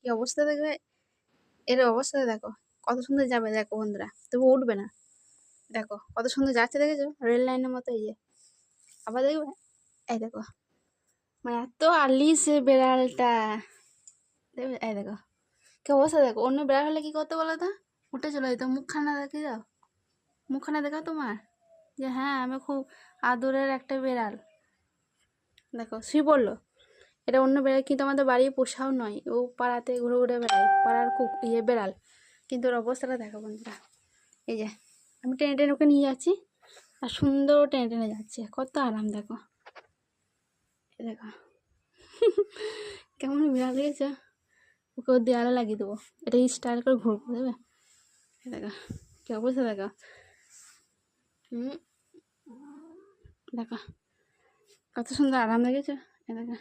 কি অবস্থা দেখবে, এর অবস্থা দেখো কত সুন্দর যাবে, দেখো বন্ধুরা, তবু উঠবে না। দেখো কত সুন্দর যাচ্ছে, দেখেছো রেল লাইনের মতো। এই যে আবার দেখবে, এই দেখো, মানে এত আর্লি সে বেড়ালটা, দেখবে এই দেখো কি অবস্থা। দেখো অন্য বেড়াল হলে কি করতে বলো তো, উঠে চলে যেত। মুখখানা দেখে দাও, মুখখানা দেখাও তোমার, যে হ্যাঁ আমি খুব আদরের একটা বেড়াল। দেখো শুয়ে পড়লো। এটা অন্য বেড়াল, কিন্তু আমাদের বাড়ি পোষাও নয়, ও পাড়াতে ঘুরে ঘুরে বেড়ায়, পাড়ার বেড়াল। কিন্তু ওর অবস্থাটা দেখো বন্ধুরা। এই যে আমি টেনে টেনে ওকে নিয়ে যাচ্ছি, আর সুন্দর টেনে টেনে যাচ্ছে, কত আরাম। দেখো এই দেখো কেমন বিড়াল দেখেছো। ওকে ওর দেয়ালে লাগিয়ে দেবো, এটা স্টাইল করে ঘুরবো, দেবে। দেখো কি অবস্থা, দেখো। দেখো কত সুন্দর আরাম দেখেছো। দেখো